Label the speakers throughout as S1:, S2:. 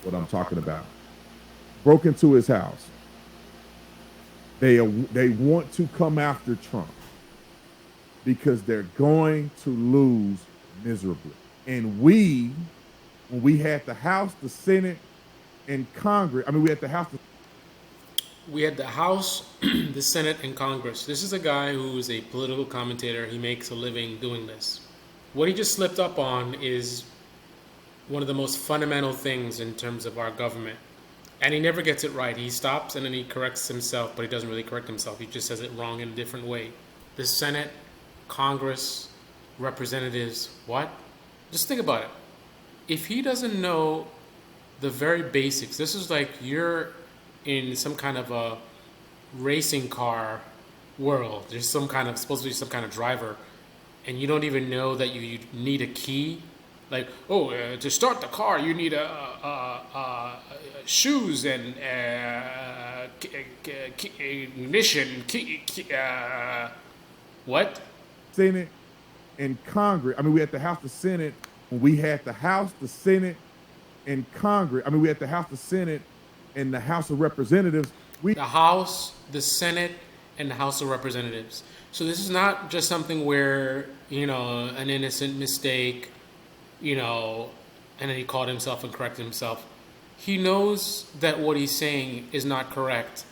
S1: what I'm talking about. Broke into his house. They want to come after Trump because they're going to lose miserably. And when we had the House, the Senate, and Congress, I mean, we had the House.
S2: We had the House, the Senate, and Congress. This is a guy who's a political commentator. He makes a living doing this. What he just slipped up on is one of the most fundamental things in terms of our government. And he never gets it right. He stops and then he corrects himself, but he doesn't really correct himself. He just says it wrong in a different way. The Senate, Congress, representatives, what? Just think about it. If he doesn't know the very basics, this is like you're in some kind of a racing car world. There's some kind of, supposed to be some kind of driver, and you don't even know that you need a key. Like, oh, to start the car, you need shoes and ignition. What?
S1: Senate and Congress. I mean, we had the House, the Senate. When we had the House, the Senate, and Congress. I mean, we had the House, the Senate, and the House of Representatives.
S2: The House, the Senate, and the House of Representatives. So this is not just something where, an innocent mistake, and then he called himself and corrected himself. He knows that what he's saying is not correct,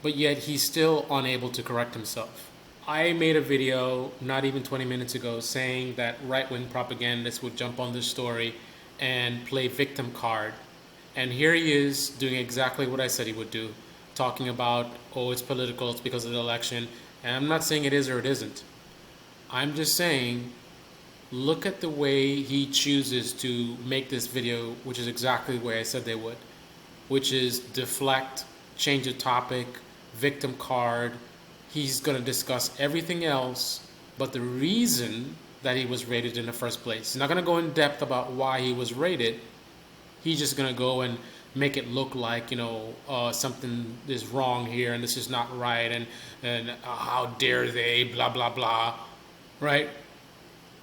S2: but yet he's still unable to correct himself. I made a video not even 20 minutes ago saying that right-wing propagandists would jump on this story and play victim card. And here he is doing exactly what I said he would do, talking about, oh, it's political, it's because of the election. And I'm not saying it is or it isn't. I'm just saying, look at the way he chooses to make this video, which is exactly the way I said they would, which is deflect, change the topic, victim card. He's going to discuss everything else but the reason that he was raided in the first place. He's not going to go in depth about why he was raided. He's just going to go and make it look like, something is wrong here and this is not right and how dare they, blah, blah, blah, right?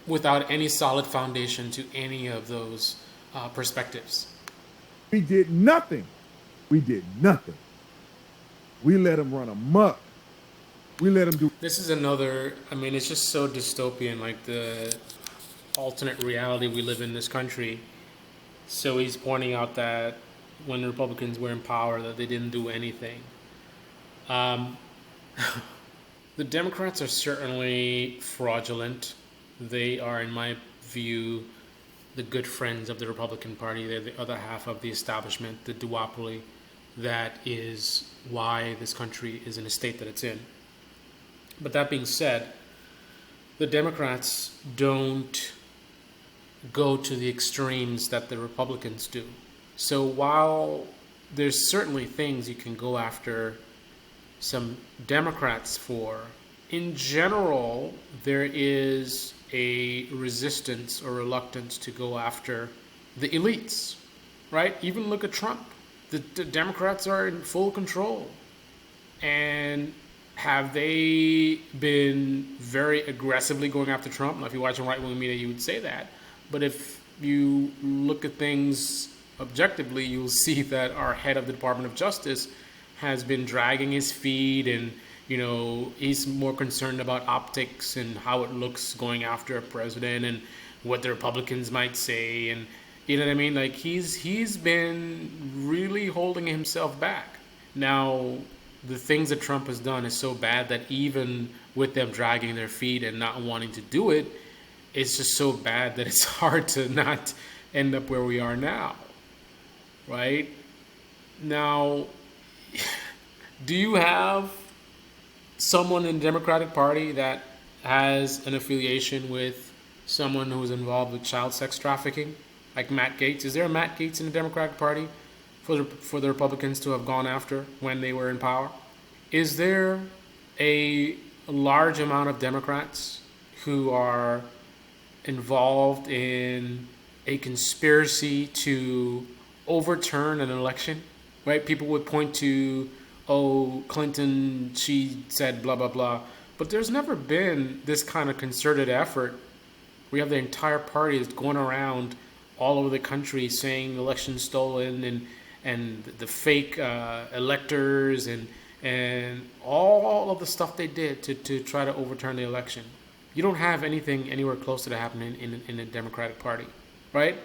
S2: Without any solid foundation to any of those perspectives.
S1: We did nothing. We did nothing. We let him run amok. We let him do.
S2: This is another, it's just so dystopian, like the alternate reality we live in this country. So he's pointing out that when the Republicans were in power, that they didn't do anything. The Democrats are certainly fraudulent. They are, in my view, the good friends of the Republican Party. They're the other half of the establishment, the duopoly. That is why this country is in a state that it's in. But that being said, the Democrats don't go to the extremes that the Republicans do. So while there's certainly things you can go after some Democrats for, in general, there is a resistance or reluctance to go after the elites, right? Even look at Trump. The Democrats are in full control. And have they been very aggressively going after Trump? Now, if you're watching right-wing media, you would say that. But if you look at things objectively, you'll see that our head of the Department of Justice has been dragging his feet and, he's more concerned about optics and how it looks going after a president and what the Republicans might say. And, you know what I mean? Like, he's been really holding himself back. Now, the things that Trump has done is so bad that even with them dragging their feet and not wanting to do it, it's just so bad that it's hard to not end up where we are now, right? Now, do you have someone in the Democratic Party that has an affiliation with someone who's involved with child sex trafficking, like Matt Gaetz? Is there a Matt Gaetz in the Democratic Party for the Republicans to have gone after when they were in power? Is there a large amount of Democrats who are involved in a conspiracy to overturn an election, right? People would point to, oh, Clinton, she said blah, blah, blah. But there's never been this kind of concerted effort. We have the entire party that's going around all over the country saying elections stolen and the fake electors and all of the stuff they did to try to overturn the election. You don't have anything anywhere close to that happening in the Democratic Party, right?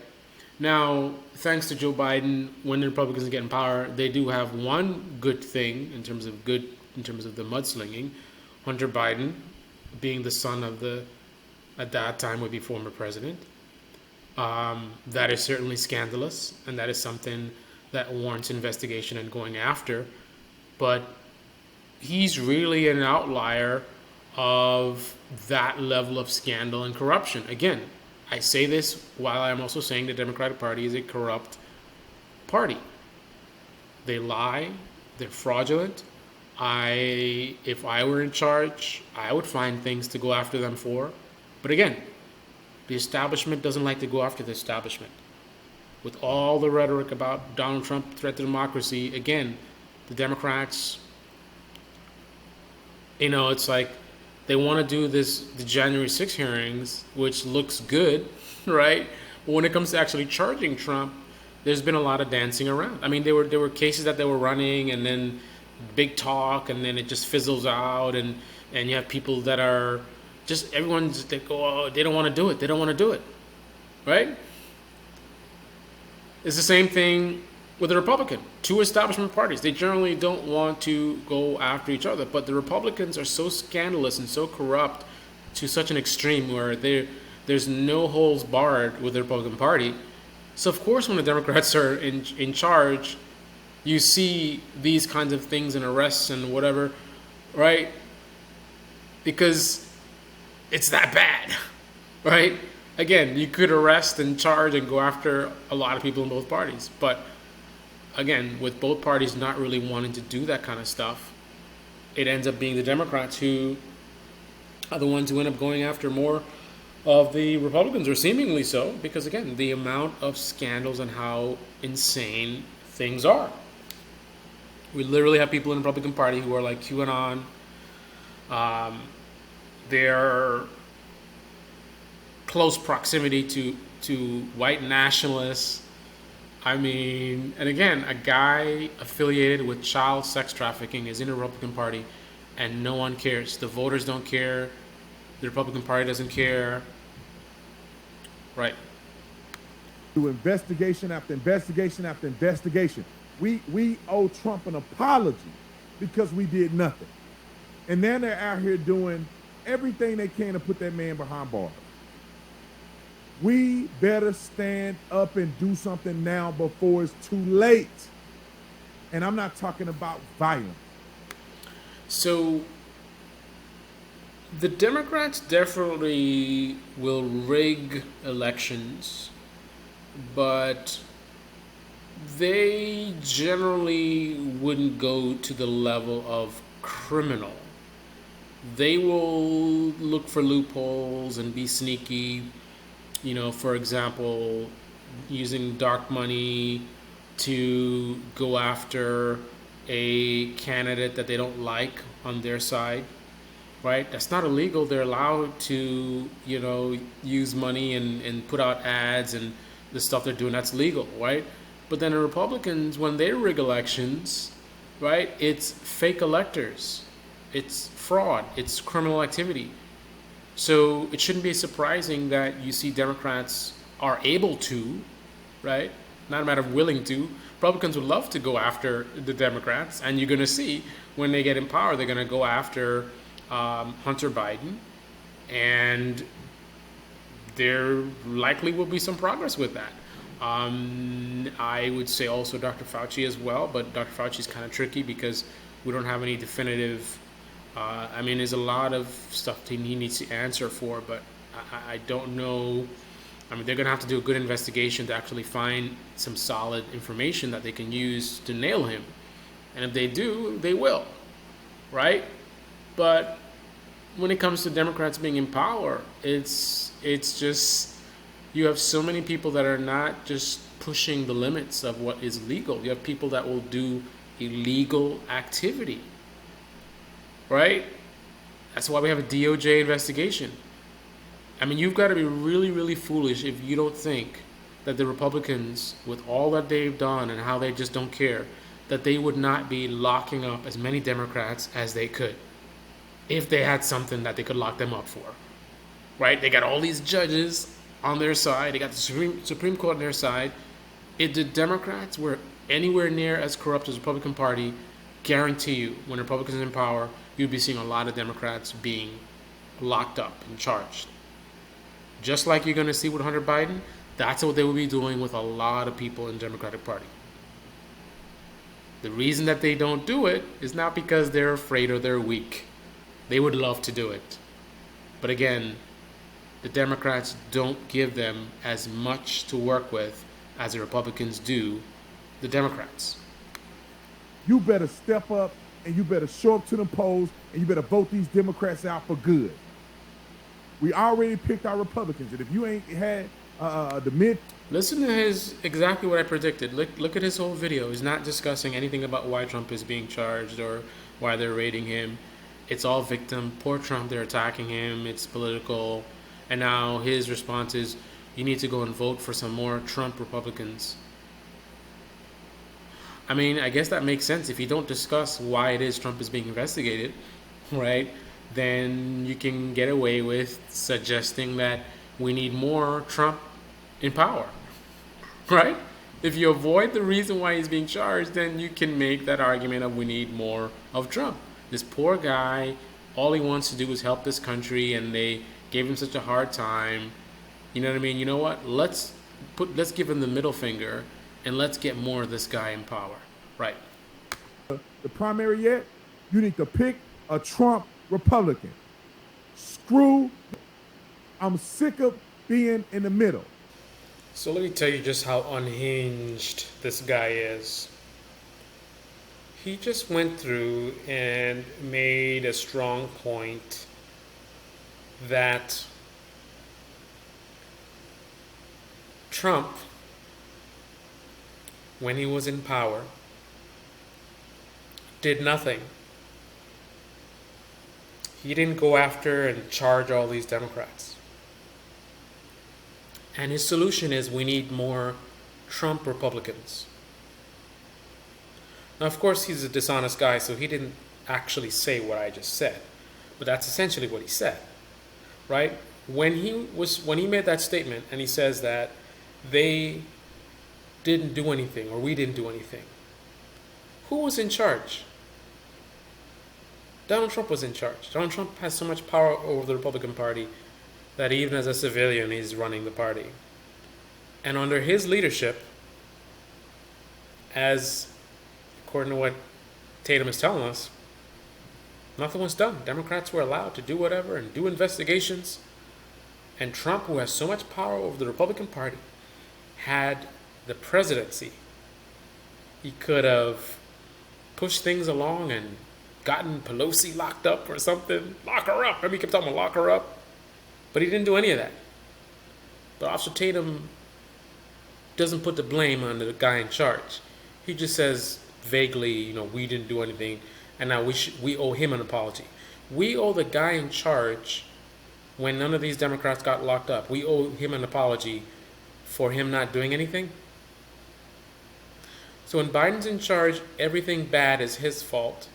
S2: Now, thanks to Joe Biden, when the Republicans get in power, they do have one good thing in terms of the mudslinging. Hunter Biden, being the son of the, at that time would be former president. That is certainly scandalous, and that is something that warrants investigation and going after. But he's really an outlier of that level of scandal and corruption. Again, I say this while I'm also saying the Democratic Party is a corrupt party. They lie, they're fraudulent. If I were in charge, I would find things to go after them for. But again, the establishment doesn't like to go after the establishment. With all the rhetoric about Donald Trump threat to democracy, again, the Democrats, it's like they want to do the January 6 hearings, which looks good, right? But when it comes to actually charging Trump, there's been a lot of dancing around. I mean, there were cases that they were running, and then big talk, and then it just fizzles out, and you have people that are just, they go, oh, they don't want to do it, right? It's the same thing with the Republican. Two establishment parties, they generally don't want to go after each other, but the Republicans are so scandalous and so corrupt to such an extreme where there's no holds barred with the Republican Party. So of course, when the Democrats are in charge, you see these kinds of things and arrests and whatever, right? Because it's that bad, right? Again, you could arrest and charge and go after a lot of people in both parties. But again, with both parties not really wanting to do that kind of stuff, it ends up being the Democrats who are the ones who end up going after more of the Republicans, or seemingly so, because again, the amount of scandals and how insane things are. We literally have people in the Republican Party who are like QAnon. They're close proximity to white nationalists. I mean, and again, a guy affiliated with child sex trafficking is in the Republican Party, and no one cares. The voters don't care. The Republican Party doesn't care. Right.
S1: Do investigation after investigation after investigation. We owe Trump an apology because we did nothing. And then they're out here doing everything they can to put that man behind bars. We better stand up and do something now before it's too late. And I'm not talking about violence.
S2: So the Democrats definitely will rig elections, but they generally wouldn't go to the level of criminal. They will look for loopholes and be sneaky. For example, using dark money to go after a candidate that they don't like on their side, right? That's not illegal. They're allowed to, use money and put out ads and the stuff they're doing. That's legal, right? But then the Republicans, when they rig elections, right, it's fake electors. It's fraud. It's criminal activity. So it shouldn't be surprising that you see Democrats are able to, right? Not a matter of willing to. Republicans would love to go after the Democrats, and you're going to see when they get in power, they're going to go after Hunter Biden, and there likely will be some progress with that. I would say also Dr. Fauci as well, but Dr. Fauci is kind of tricky because we don't have any definitive. There's a lot of stuff he needs to answer for, but I don't know. They're going to have to do a good investigation to actually find some solid information that they can use to nail him. And if they do, they will, right? But when it comes to Democrats being in power, it's just, you have so many people that are not just pushing the limits of what is legal. You have people that will do illegal activity. Right? That's why we have a DOJ investigation. You've got to be really, really foolish if you don't think that the Republicans, with all that they've done and how they just don't care, that they would not be locking up as many Democrats as they could if they had something that they could lock them up for. Right? They got all these judges on their side. They got the Supreme Court on their side. If the Democrats were anywhere near as corrupt as the Republican Party, guarantee you, when the Republicans are in power, you'd be seeing a lot of Democrats being locked up and charged. Just like you're going to see with Hunter Biden, that's what they will be doing with a lot of people in the Democratic Party. The reason that they don't do it is not because they're afraid or they're weak. They would love to do it. But again, the Democrats don't give them as much to work with as the Republicans do the Democrats.
S1: You better step up and you better show up to the polls and you better vote these Democrats out for good. We already picked our Republicans, and if you ain't had the mid...
S2: Listen to exactly what I predicted. Look at his whole video. He's not discussing anything about why Trump is being charged or why they're raiding him. It's all victim. Poor Trump, they're attacking him. It's political. And now his response is, you need to go and vote for some more Trump Republicans. I mean, I guess that makes sense. If you don't discuss why it is Trump is being investigated, right, then you can get away with suggesting that we need more Trump in power, right? If you avoid the reason why he's being charged, then you can make that argument of we need more of Trump. This poor guy, all he wants to do is help this country, and they gave him such a hard time. You know what I mean? You know what? Let's give him the middle finger, and let's get more of this guy in power, right?
S1: The primary yet, you need to pick a Trump Republican. Screw. I'm sick of being in the middle.
S2: So let me tell you just how unhinged this guy is. He just went through and made a strong point that Trump, when he was in power, did nothing. He didn't go after and charge all these Democrats. And his solution is we need more Trump Republicans. Now, of course, he's a dishonest guy, so he didn't actually say what I just said. But that's essentially what he said, right? When he made that statement and he says that they didn't do anything or we didn't do anything, who was in charge? Donald Trump was in charge. Donald Trump has so much power over the Republican Party that even as a civilian, he's running the party. And under his leadership, as according to what Tatum is telling us, nothing was done. Democrats were allowed to do whatever and do investigations. And Trump, who has so much power over the Republican Party, had the presidency. He could have pushed things along and gotten Pelosi locked up or something. Lock her up. Maybe he kept talking about lock her up. But he didn't do any of that. But Officer Tatum doesn't put the blame on the guy in charge. He just says vaguely, we didn't do anything, and now we owe him an apology. We owe the guy in charge when none of these Democrats got locked up. We owe him an apology for him not doing anything. So when Biden's in charge, everything bad is his fault.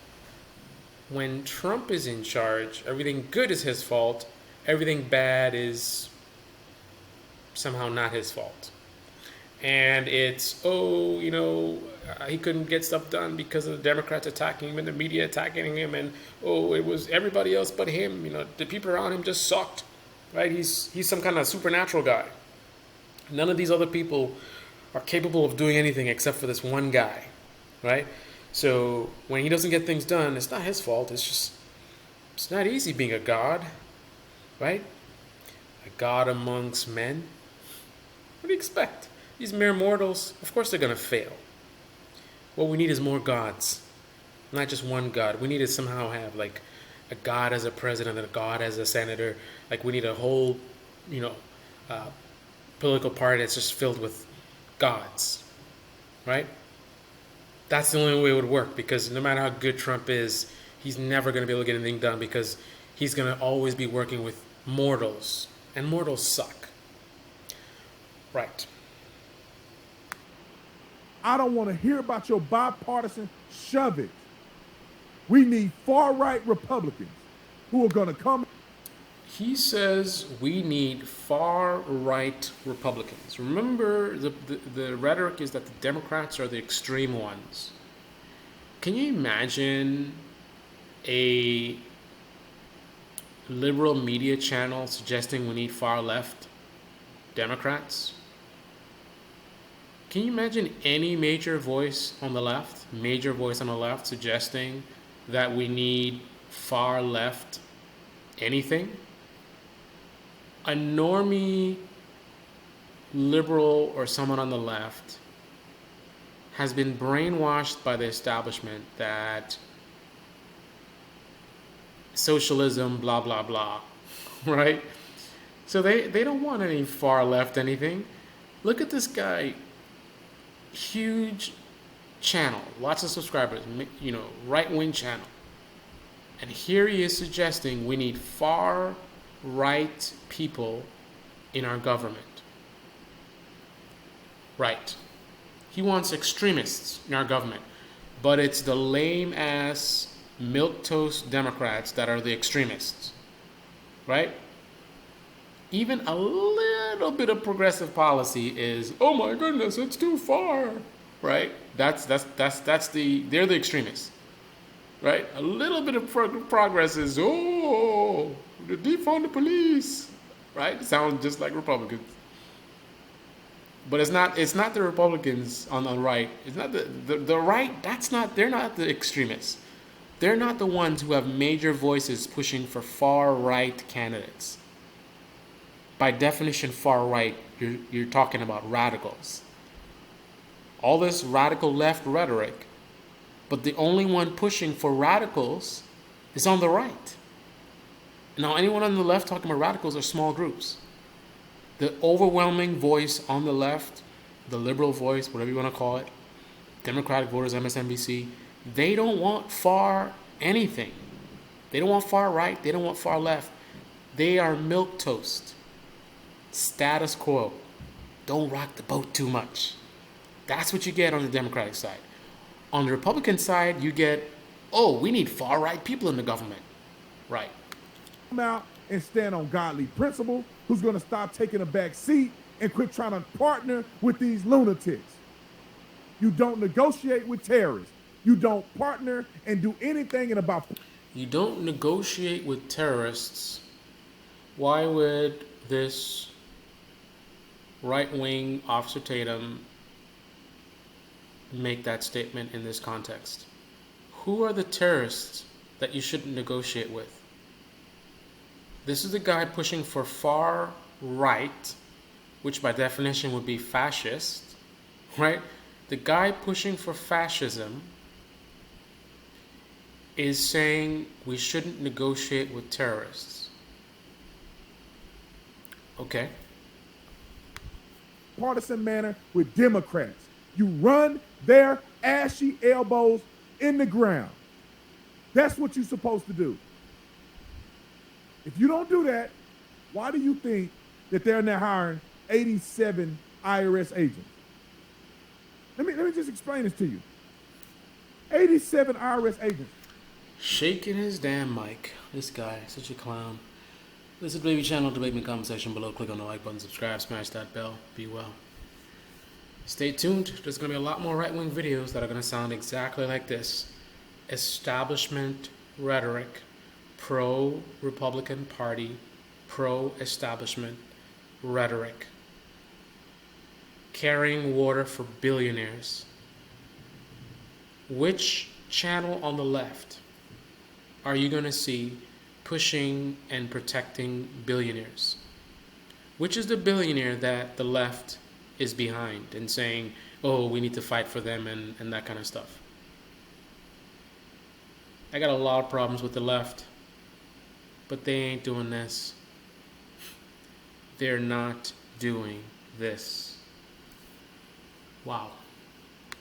S2: When Trump is in charge, everything good is his fault. Everything bad is somehow not his fault. And it's, he couldn't get stuff done because of the Democrats attacking him and the media attacking him. And, it was everybody else but him. The people around him just sucked, right? He's some kind of supernatural guy. None of these other people are capable of doing anything except for this one guy, right? So when he doesn't get things done, it's not his fault. It's not easy being a god, right? A god amongst men. What do you expect? These mere mortals, of course they're going to fail. What we need is more gods, not just one god. We need to somehow have like a god as a president and a god as a senator. Like we need a whole, political party that's just filled with gods, right? That's the only way it would work, because no matter how good Trump is, he's never going to be able to get anything done because he's going to always be working with mortals, and mortals suck. Right.
S1: I don't want to hear about your bipartisan shove it. We need far-right Republicans who are going to come.
S2: He says we need far-right Republicans. Remember, the rhetoric is that the Democrats are the extreme ones. Can you imagine a liberal media channel suggesting we need far-left Democrats? Can you imagine any major voice on the left suggesting that we need far-left anything? A normie liberal or someone on the left has been brainwashed by the establishment that socialism, blah, blah, blah, right? So they don't want any far left anything. Look at this guy, huge channel, lots of subscribers, right-wing channel. And here he is suggesting we need far right people in our government. Right. He wants extremists in our government. But it's the lame-ass, milquetoast Democrats that are the extremists. Right? Even a little bit of progressive policy is, oh my goodness, it's too far. Right? They're the extremists. Right? A little bit of progress is, oh, the defund the police. Right? It sounds just like Republicans. But it's not the Republicans on the right. It's not the right, they're not the extremists. They're not the ones who have major voices pushing for far right candidates. By definition, far right, you're talking about radicals. All this radical left rhetoric, but the only one pushing for radicals is on the right. Now, anyone on the left talking about radicals are small groups. The overwhelming voice on the left, the liberal voice, whatever you want to call it, Democratic voters, MSNBC, they don't want far anything. They don't want far right. They don't want far left. They are milquetoast. Status quo. Don't rock the boat too much. That's what you get on the Democratic side. On the Republican side, you get, oh, we need far right people in the government. Right.
S1: Come out and stand on godly principle, who's going to stop taking a back seat and quit trying to partner with these lunatics. You don't negotiate with terrorists. You don't partner and do anything in about...
S2: You don't negotiate with terrorists. Why would this right-wing Officer Tatum make that statement in this context? Who are the terrorists that you shouldn't negotiate with? This is the guy pushing for far right, which by definition would be fascist, right? The guy pushing for fascism is saying we shouldn't negotiate with terrorists. Okay.
S1: Partisan manner with Democrats. You run their ashy elbows in the ground. That's what you're supposed to do. If you don't do that, why do you think that they're now hiring 87 IRS agents? Let me just explain this to you. 87 IRS agents.
S2: Shaking his damn mic. This guy, such a clown. This is Baby Channel. Debate me comment section below. Click on the like button, subscribe, smash that bell. Be well. Stay tuned. There's going to be a lot more right-wing videos that are going to sound exactly like this. Establishment rhetoric. Pro-Republican Party, pro-establishment rhetoric. Carrying water for billionaires. Which channel on the left are you going to see pushing and protecting billionaires? Which is the billionaire that the left is behind and saying, oh, we need to fight for them and that kind of stuff? I got a lot of problems with the left. But they ain't doing this. They're not doing this. Wow.